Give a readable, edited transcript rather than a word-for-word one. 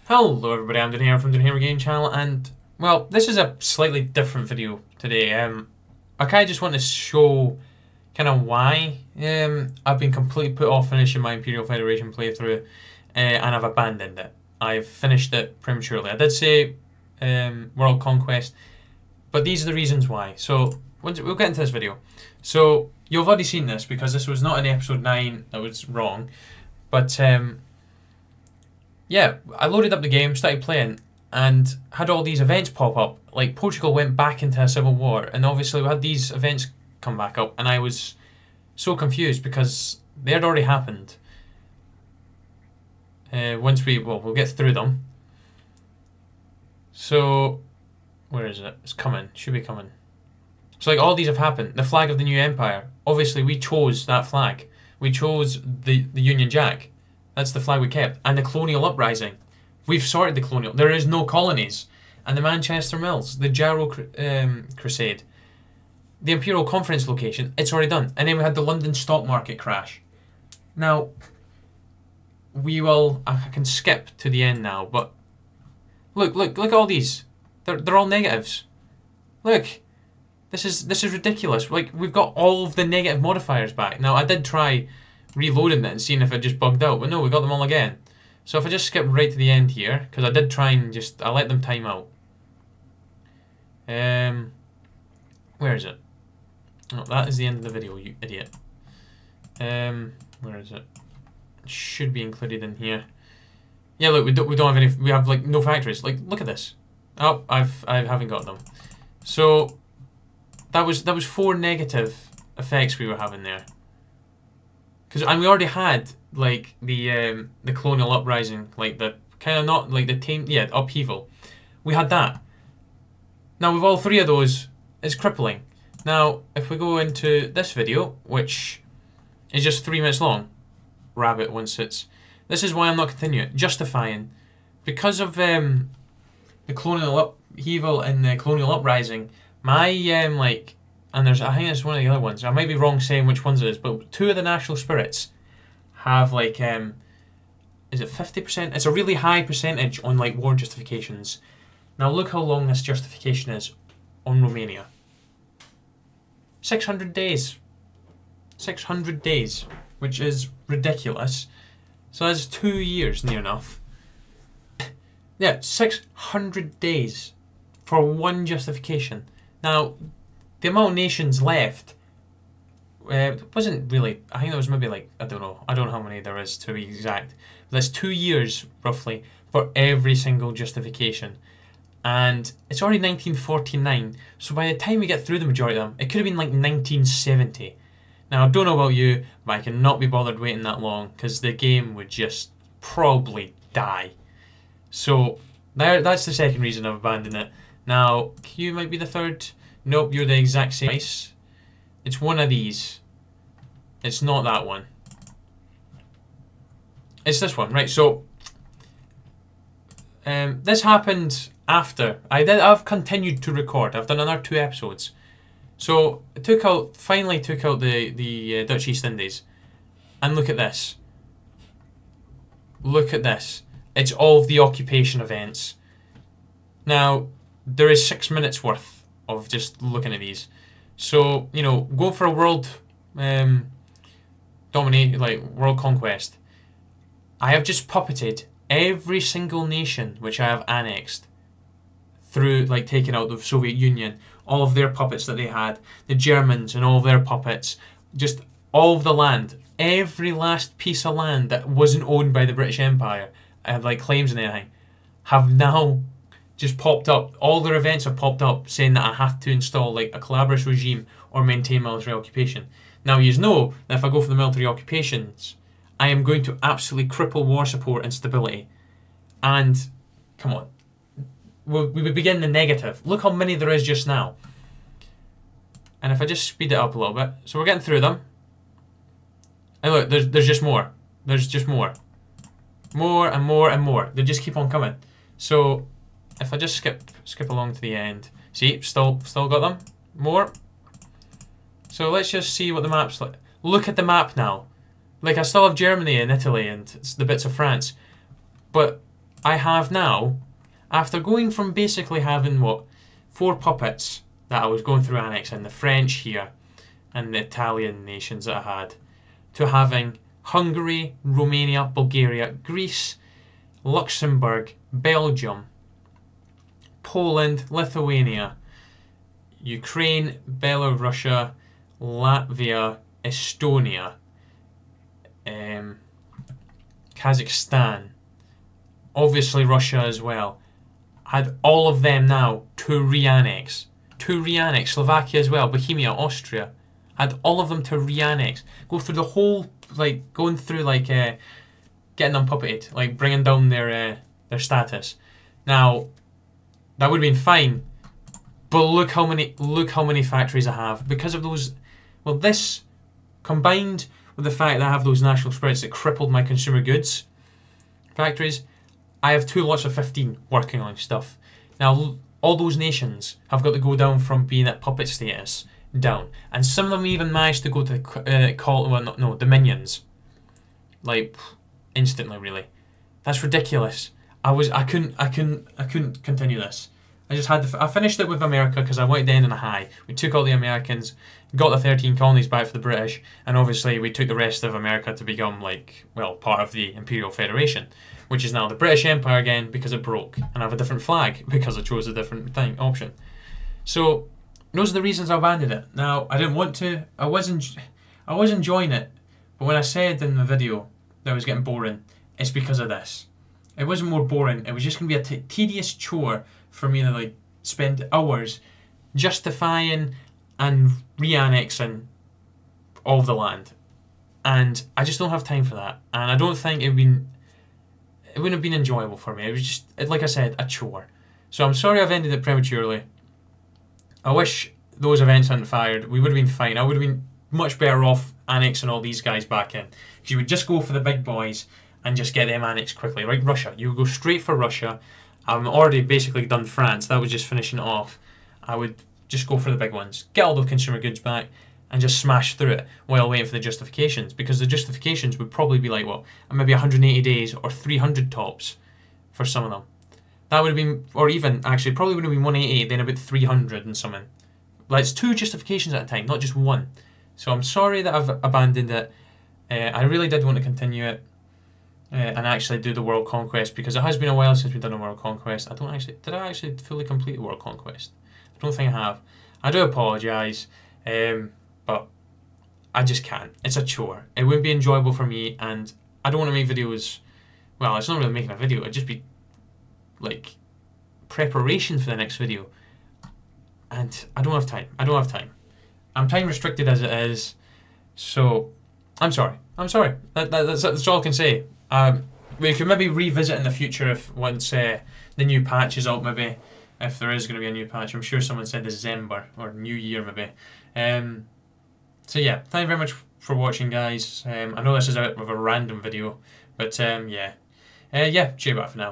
Hello everybody, I'm Doon here from Doon Here Game channel, and well, this is a slightly different video today. I kind of just want to show kind of why I've been completely put off finishing my Imperial Federation playthrough, and I've abandoned it. I've finished it prematurely. I did say World Conquest, but these are the reasons why. So we'll get into this video. So you've already seen this because this was not in episode 9 that was wrong, but yeah, I loaded up the game, started playing, and had all these events pop up. Like, Portugal went back into a civil war, and obviously we had these events come back up, and I was so confused because they had already happened. We'll get through them. So, where is it? It's coming. Should be coming. So, like, all these have happened. The flag of the new empire. Obviously, we chose that flag. We chose the Union Jack. That's the flag we kept. And the colonial uprising. We've sorted the colonial. There is no colonies. And the Manchester Mills. The Jarrow Crusade. The Imperial Conference location. It's already done. And then we had the London stock market crash. Now, we will... I can skip to the end now, but... Look at all these. They're all negatives. Look. This is ridiculous. Like, we've got all of the negative modifiers back. Now, I did try reloading it and seeing if it just bugged out, but no, we got them all again. So if I just skip right to the end here, because I did try and I let them time out. Where is it? Oh, that is the end of the video, you idiot. Where is it? It should be included in here. Yeah, look, we don't have any. We have like no factories. Like, look at this. Oh, I haven't got them. So that was 4 negative effects we were having there. And we already had like the colonial uprising, like the kind of not like the upheaval. We had that. Now with all 3 of those, it's crippling. Now if we go into this video, which is just 3 minutes long, rabbit once it's. This is why I'm not continuing. Justifying, because of the colonial upheaval and the colonial uprising, my and I think it's one of the other ones. I might be wrong saying which ones it is, but 2 of the national spirits have like is it 50%? It's a really high percentage on like war justifications. Now look how long this justification is on Romania. 600 days. 600 days, which is ridiculous. So that's 2 years near enough. Yeah, 600 days for one justification. Now, the amount of nations left wasn't really. I think there was maybe like, I don't know how many there is to be exact. But that's 2 years roughly for every single justification, and it's already 1949. So by the time we get through the majority of them, it could have been like 1970. Now I don't know about you, but I cannot be bothered waiting that long because the game would just probably die. So that's the second reason I've abandoned it. Now Q might be the third. Nope, you're the exact same price. It's one of these. It's not that one. It's this one, right? So this happened after I've continued to record. I've done another 2 episodes. So I finally took out the Dutch East Indies, and look at this. Look at this. It's all of the occupation events. Now there is 6 minutes worth of just looking at these. So, you know, go for a world world conquest. I have just puppeted every single nation which I have annexed through, like, taking out the Soviet Union, all of their puppets that they had, the Germans and all of their puppets, just all of the land, every last piece of land that wasn't owned by the British Empire, I had like claims and anything, have now just popped up. All their events have popped up saying that I have to install like a collaborative regime or maintain military occupation. Now you know that if I go for the military occupations, I am going to absolutely cripple war support and stability. And come on, we begin the negative. Look how many there is just now. And if I just speed it up a little bit, so we're getting through them. And look, there's just more. There's just more. More and more and more. They just keep on coming. So if I just skip along to the end, see, still got them. More. So let's just see what the map's like. Look at the map now. Like, I still have Germany and Italy and the bits of France, but I have now, after going from basically having, what, 4 puppets that I was going through annexing, the French here, and the Italian nations that I had, to having Hungary, Romania, Bulgaria, Greece, Luxembourg, Belgium, Poland, Lithuania, Ukraine, Belarus, Latvia, Estonia, Kazakhstan, obviously Russia as well. I had all of them now to re-annex. Slovakia as well, Bohemia, Austria. I had all of them to re-annex. Go through the whole, like, going through, like, getting them puppeted, like, bringing down their status. Now, that would have been fine, but look how many factories I have. Because of those, well, this, combined with the fact that I have those national spreads that crippled my consumer goods factories, I have 2 lots of 15 working on stuff. Now, all those nations have got to go down from being at puppet status down, and some of them even managed to go to dominions, like instantly. Really, that's ridiculous. I couldn't continue this. I just had to. I finished it with America because I wanted to end on a high. We took all the Americans, got the 13 colonies back for the British, and obviously we took the rest of America to become, like, well, part of the Imperial Federation, which is now the British Empire again because it broke, and I have a different flag because I chose a different option. So those are the reasons I abandoned it. Now, I didn't want to. I was enjoying it, but when I said in the video that it was getting boring, it's because of this. It wasn't more boring. It was just going to be a tedious chore for me to, like, spend hours justifying and re-annexing all of the land, and I just don't have time for that. And I don't think it wouldn't have been enjoyable for me. It was just, like I said, a chore. So I'm sorry I've ended it prematurely. I wish those events hadn't fired. We would have been fine. I would have been much better off annexing all these guys back in, because you would just go for the big boys and just get them annexed quickly. Right, Russia. You would go straight for Russia. I've already basically done France. That was just finishing it off. I would just go for the big ones, get all the consumer goods back, and just smash through it while waiting for the justifications, because the justifications would probably be like, what, maybe 180 days or 300 tops for some of them. That would have been, or even, actually, probably would have been 180, then about 300 and something. Like, it's 2 justifications at a time, not just 1. So I'm sorry that I've abandoned it. I really did want to continue it and actually do the World Conquest, because it has been a while since we've done a World Conquest. Did I actually fully complete the World Conquest? I don't think I have. I do apologise, but I just can't. It's a chore. It wouldn't be enjoyable for me, and I don't want to make videos. Well, it's not really making a video. It'd just be like preparation for the next video, and I don't have time. I'm time restricted as it is, so I'm sorry. That's all I can say. We could maybe revisit in the future if once the new patch is out, maybe, if there is going to be a new patch. I'm sure someone said December or New Year maybe. So yeah, thank you very much for watching, guys. I know this is a bit of a random video, but yeah, cheer about for now.